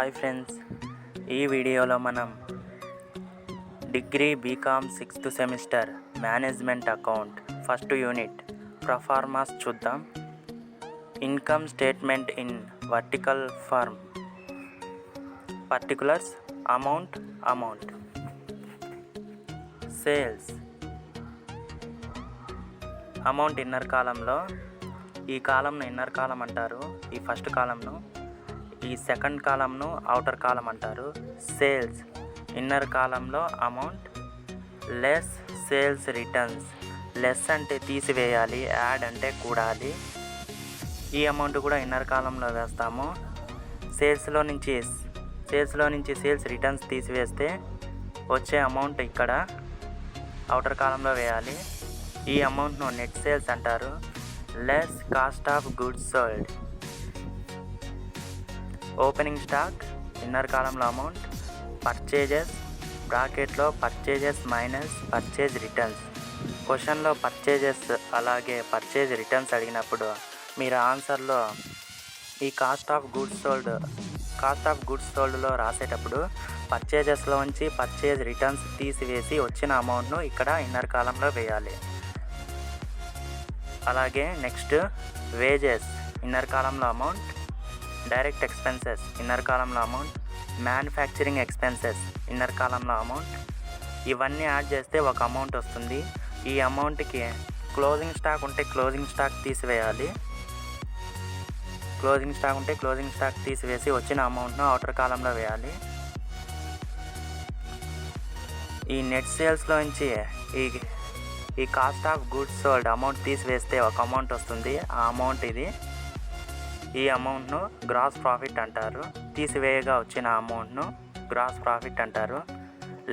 Hi friends, ఈ వీడియోలో మనం degree BCom 6th semester management account first unit proformas చూద్దాం. Income statement in vertical form. Particulars amount sales amount inner కాలంలో, ఈ కాలంను inner కాలం అంటారు, ఈ ఫస్ట్ కాలంను. ఈ సెకండ్ కాలంను అవుటర్ కాలం అంటారు. సేల్స్ ఇన్నర్ కాలంలో amount, less sales returns. Less అంటే తీసివేయాలి, యాడ్ అంటే కూడాలి. ఈ అమౌంట్ కూడా ఇన్నర్ కాలంలో వేస్తాము. సేల్స్లో నుంచి సేల్స్ రిటర్న్స్ తీసివేస్తే వచ్చే అమౌంట్ ఇక్కడ అవుటర్ కాలంలో వేయాలి. ఈ అమౌంట్ను నెట్ సేల్స్ అంటారు. Less cost of goods sold. Opening stock inner కాలంలో అమౌంట్. పర్చేజెస్ బ్రాకెట్లో పర్చేజెస్ మైనస్ పర్చేజ్ రిటర్న్స్. క్వశ్చన్లో పర్చేజెస్ అలాగే పర్చేజ్ రిటర్న్స్ అడిగినప్పుడు మీరు ఆన్సర్లో ఈ కాస్ట్ ఆఫ్ గుడ్స్ సోల్డ్లో రాసేటప్పుడు పర్చేజెస్లోంచి పర్చేజ్ రిటర్న్స్ తీసివేసి వచ్చిన అమౌంట్ను ఇక్కడ ఇన్నర్ కాలంలో వేయాలి. అలాగే నెక్స్ట్ వేజెస్ ఇన్నర్ కాలంలో అమౌంట్. డైరెక్ట్ ఎక్స్పెన్సెస్ ఇన్నర్ కాలంలో అమౌంట్. మ్యానుఫ్యాక్చరింగ్ ఎక్స్పెన్సెస్ ఇన్నర్ కాలంలో అమౌంట్. ఇవన్నీ యాడ్ చేస్తే ఒక అమౌంట్ వస్తుంది. ఈ అమౌంట్కి క్లోజింగ్ స్టాక్ ఉంటే క్లోజింగ్ స్టాక్ తీసివేయాలి. క్లోజింగ్ స్టాక్ తీసివేసి వచ్చిన అమౌంట్ను అవుటర్ కాలంలో వేయాలి. ఈ నెట్ సేల్స్లోంచి ఈ cost of goods sold amount తీసివేస్తే ఒక అమౌంట్ వస్తుంది. ఆ అమౌంట్ ఇది. ఈ అమౌంట్ను గ్రాస్ ప్రాఫిట్ అంటారు. తీసివేయగా వచ్చిన అమౌంట్ను గ్రాస్ ప్రాఫిట్ అంటారు.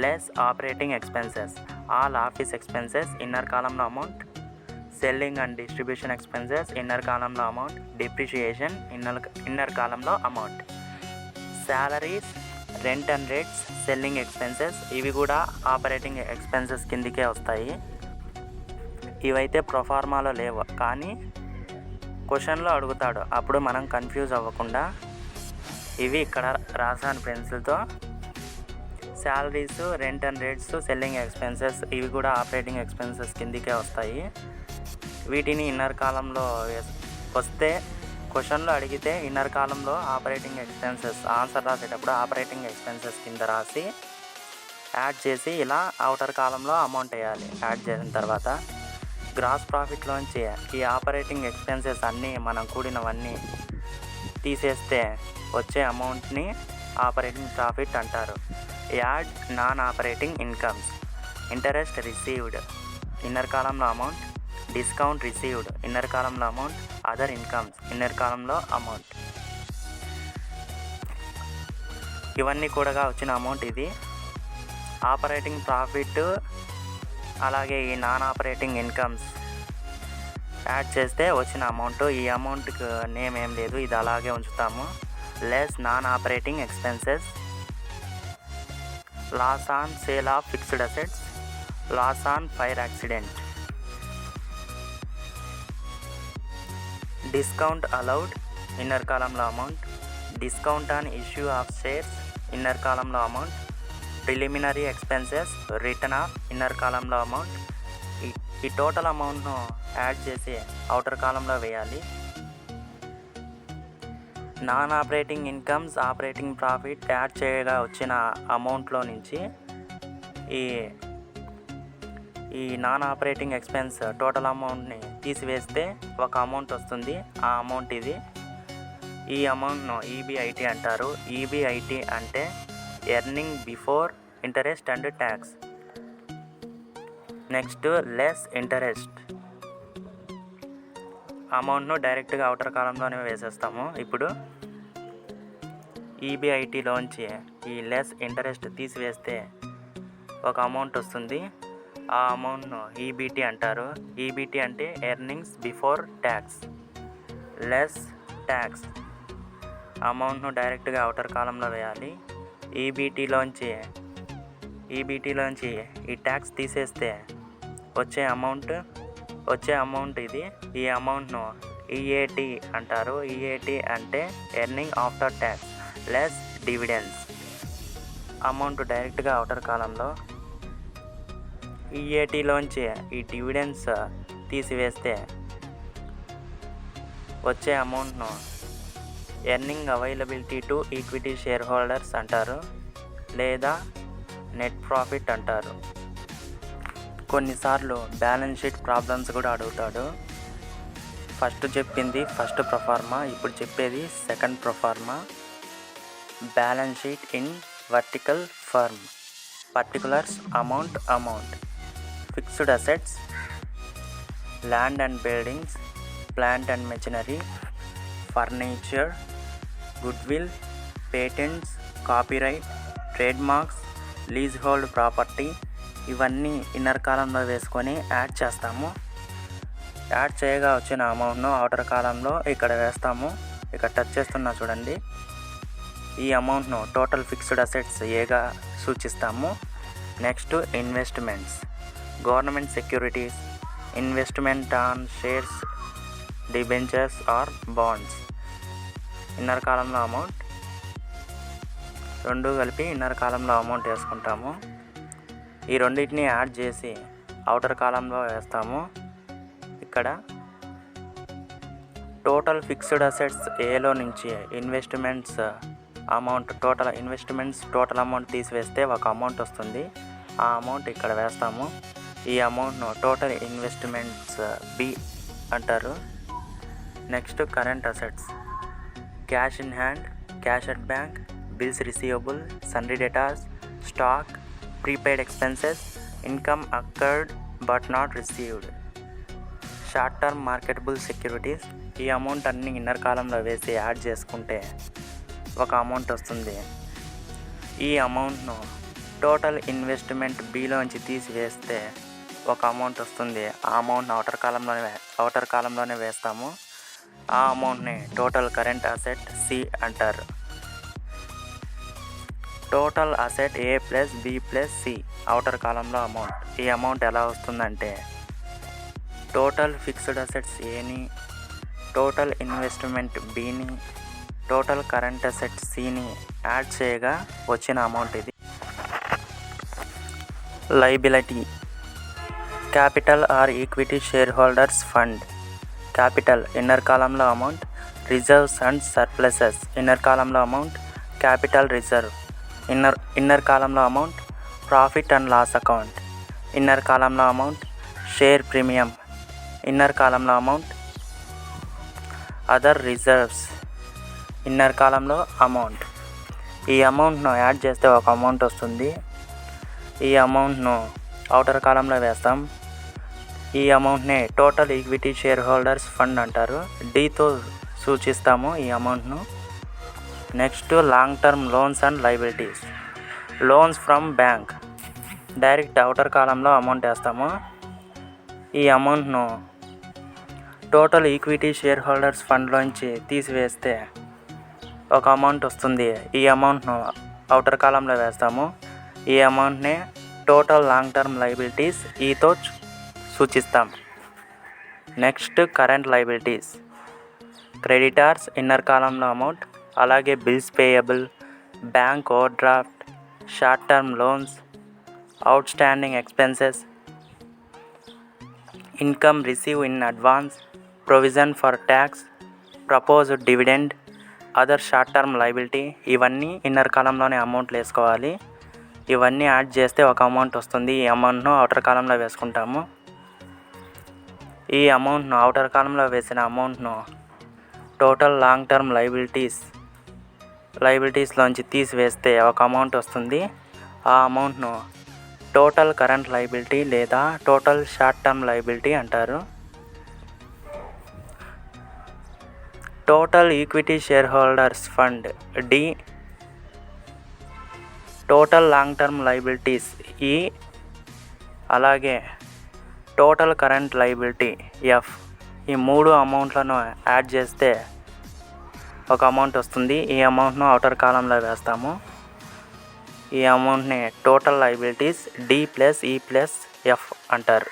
Less operating expenses. All office expenses inner కాలంలో amount. Selling and distribution expenses inner కాలంలో అమౌంట్. డిప్రిషియేషన్ ఇన్నర్ కాలంలో amount. Salaries, rent and rates, selling expenses ఇవి కూడా ఆపరేటింగ్ ఎక్స్పెన్సెస్ కిందికే వస్తాయి. ఇవైతే ప్రొఫార్మాలో లేవు, కానీ క్వశ్చన్లో అడుగుతాడు. అప్పుడు మనం కన్ఫ్యూజ్ అవ్వకుండా ఇవి ఇక్కడ రాసాను పెన్సిల్తో. Salaries, rent and rates, selling expenses ఇవి కూడా ఆపరేటింగ్ ఎక్స్పెన్సెస్ కిందికే వస్తాయి. వీటిని ఇన్నర్ కాలంలో వస్తే క్వశ్చన్లో అడిగితే ఇన్నర్ కాలంలో ఆపరేటింగ్ ఎక్స్పెన్సెస్ ఆన్సర్ రాసేటప్పుడు ఆపరేటింగ్ ఎక్స్పెన్సెస్ కింద రాసి యాడ్ చేసి ఇలా అవుటర్ కాలంలో అమౌంట్ వేయాలి. యాడ్ చేసిన తర్వాత గ్రాస్ ప్రాఫిట్లోంచి ఈ ఆపరేటింగ్ ఎక్స్పెన్సెస్ అన్నీ మనం కూడినవన్నీ తీసేస్తే వచ్చే అమౌంట్ని ఆపరేటింగ్ ప్రాఫిట్ అంటారు. Add non operating incomes. Interest received inner కాలంలో అమౌంట్. డిస్కౌంట్ రిసీవ్డ్ ఇన్నర్ కాలంలో అమౌంట్. అదర్ ఇన్కమ్స్ ఇన్నర్ కాలంలో అమౌంట్. ఇవన్నీ కూడగా వచ్చిన అమౌంట్ ఇది. ఆపరేటింగ్ ప్రాఫిట్ అలాగే ఈ నాన్ ఆపరేటింగ్ ఇన్కమ్స్ యాడ్ చేస్తే వచ్చిన అమౌంట్. ఈ అమౌంట్కి నేమ్ ఏం లేదు, ఇది అలాగే ఉంచుతాము. Less non operating expenses. Loss on sale of fixed assets. Loss on fire accident. Discount allowed inner కాలంలో amount. Discount on issue of shares inner కాలంలో amount. Preliminary expenses written off inner కాలంలో amount. ఈ total అమౌంట్ను add చేసి outer కాలంలో వేయాలి. Non operating incomes, operating profit add చేయగా వచ్చిన అమౌంట్లో నుంచి ఈ నాన్ ఆపరేటింగ్ ఎక్స్పెన్స్ టోటల్ అమౌంట్ని తీసివేస్తే ఒక అమౌంట్ వస్తుంది. ఆ అమౌంట్ ఇది. ఈ అమౌంట్ను ఈబిఐటి అంటారు. ఈబిఐటి అంటే earning before interest and tax. Next less interest. అమౌంట్ను డైరెక్ట్గా అవుటర్ కాలంలోనే వేసేస్తాము. ఇప్పుడు ఈబిఐటిలోంచి ఈ లెస్ ఇంటరెస్ట్ తీసివేస్తే ఒక అమౌంట్ వస్తుంది. ఆ అమౌంట్ను ఈబిటి అంటారు. ఈబిటి అంటే earnings before tax. Less tax. అమౌంట్ను డైరెక్ట్గా అవుటర్ కాలంలో వేయాలి. ఈబిటిలోంచి ఈ ట్యాక్స్ తీసేస్తే వచ్చే అమౌంట్ ఇది. ఈ అమౌంట్ను ఈఏటి అంటారు. ఈఏటి అంటే earning after tax. Less dividends amount డైరెక్ట్గా అవుటర్ కాలంలో ఈఏటీలోంచి ఈ డివిడెండ్స్ తీసివేస్తే వచ్చే అమౌంట్ను earning availability to equity share holders అంటారు, లేదా నెట్ ప్రాఫిట్ అంటారు. కొన్నిసార్లు బ్యాలెన్స్ షీట్ ప్రాబ్లమ్స్ కూడా అడుగుతాడు. ఫస్ట్ చెప్పింది ఫస్ట్ ప్రొఫార్మా, ఇప్పుడు చెప్పేది second proforma. Balance sheet in vertical form. Particulars amount fixed assets, land and buildings, plant and machinery, furniture, goodwill, patents, copyright, trademarks, leasehold property, ఇవన్నీ inner కాలంలో వేసుకొని add చేస్తాము. Add చేయగా వచ్చిన అమౌంట్ను outer కాలంలో ఇక్కడ వేస్తాము. ఇక్కడ టచ్ చేస్తున్నా చూడండి. ఈ అమౌంట్ను టోటల్ ఫిక్స్డ్ అసెట్స్ ఏగా సూచిస్తాము. Next investments, government securities, investment on shares, debentures or bonds. Inner కాలంలో అమౌంట్ రెండు కలిపి ఇన్నర్ కాలంలో అమౌంట్ వేసుకుంటాము. ఈ రెండింటిని యాడ్ చేసి అవుటర్ కాలంలో వేస్తాము. ఇక్కడ టోటల్ ఫిక్స్డ్ అసెట్స్ ఏలో నుంచి ఇన్వెస్ట్మెంట్స్ అమౌంట్ టోటల్ అమౌంట్ తీసివేస్తే ఒక అమౌంట్ వస్తుంది. ఆ అమౌంట్ ఇక్కడ వేస్తాము. ఈ అమౌంట్ను టోటల్ ఇన్వెస్ట్మెంట్స్ బి అంటారు. Next current assets, cash in hand, cash at bank, bills receivable, సన్రీ debtors, stock, prepaid expenses, income occurred but not received, short term marketable securities. ఈ అమౌంట్ అన్ని ఇన్నర్ కాలంలో వేసి యాడ్ చేసుకుంటే ఒక అమౌంట్ వస్తుంది. ఈ అమౌంట్ను టోటల్ ఇన్వెస్ట్మెంట్ బిలోంచి తీసివేస్తే ఒక అమౌంట్ వస్తుంది. ఆ అమౌంట్ను అవుటర్ కాలంలోనే వేస్తాము. ఆ అమౌంట్ని టోటల్ కరెంట్ అసెట్ సి అంటారు. Total asset A plus B plus C outer కాలంలో అమౌంట్. ఈ అమౌంట్ ఎలా వస్తుందంటే టోటల్ ఫిక్స్డ్ అసెట్స్ ఏని, టోటల్ ఇన్వెస్ట్మెంట్ బిని, టోటల్ కరెంట్ అసెట్ సిని యాడ్ చేయగా వచ్చిన అమౌంట్ ఇది. Liability, capital or equity share holders fund. Capital inner కాలంలో amount, reserves and surpluses inner కాలంలో అమౌంట్, క్యాపిటల్ రిజర్వ్ ఇన్నర్ కాలంలో amount, profit and loss account inner కాలంలో amount, share premium inner కాలంలో amount, other reserves inner కాలంలో amount. ఈ అమౌంట్ను add చేస్తే ఒక amount వస్తుంది. ఈ అమౌంట్ను అవుటర్ కాలంలో వేస్తాం. ఈ అమౌంట్ని total equity share holders fund అంటారు. డీతో సూచిస్తాము ఈ అమౌంట్ను. Next long term loans and liabilities. Loans from bank direct outer కాలంలో అమౌంట్ వేస్తాము. ఈ అమౌంట్ను టోటల్ ఈక్విటీ షేర్ హోల్డర్స్ ఫండ్లోంచి తీసివేస్తే ఒక అమౌంట్ వస్తుంది. ఈ అమౌంట్ను అవుటర్ కాలంలో వేస్తాము. ఈ అమౌంట్ని టోటల్ లాంగ్ టర్మ్ లైబిలిటీస్ ఈతో సూచిస్తాం. Next current liabilities. Creditors inner కాలంలో అమౌంట్, అలాగే bills payable, bank overdraft, short term loans, outstanding expenses, income receive in advance, provision for tax, proposed dividend, other short term liability. ఇవన్నీ inner కాలంలోనే అమౌంట్లు వేసుకోవాలి. ఇవన్నీ add చేస్తే ఒక amount వస్తుంది. ఈ అమౌంట్ను అవుటర్ కాలంలో వేసుకుంటాము. ఈ అమౌంట్ను అవుటర్ కాలంలో వేసిన అమౌంట్ను టోటల్ లాంగ్ టర్మ్ లైబిలిటీస్లోంచి తీసివేస్తే ఒక అమౌంట్ వస్తుంది. ఆ అమౌంట్ను టోటల్ కరెంట్ లైబిలిటీ లేదా టోటల్ షార్ట్ టర్మ్ లైబిలిటీ అంటారు. Total equity share holders fund D, total long term liabilities E, అలాగే టోటల్ కరెంట్ లైబిలిటీ ఎఫ్. ఈ మూడు అమౌంట్లను యాడ్ చేస్తే ఒక అమౌంట్ వస్తుంది. ఈ అమౌంట్ను అవుటర్ కాలంలో వేస్తాము. ఈ అమౌంట్ని టోటల్ లైబిలిటీస్ డి ప్లస్ ఈ ప్లస్ ఎఫ్ అంటారు.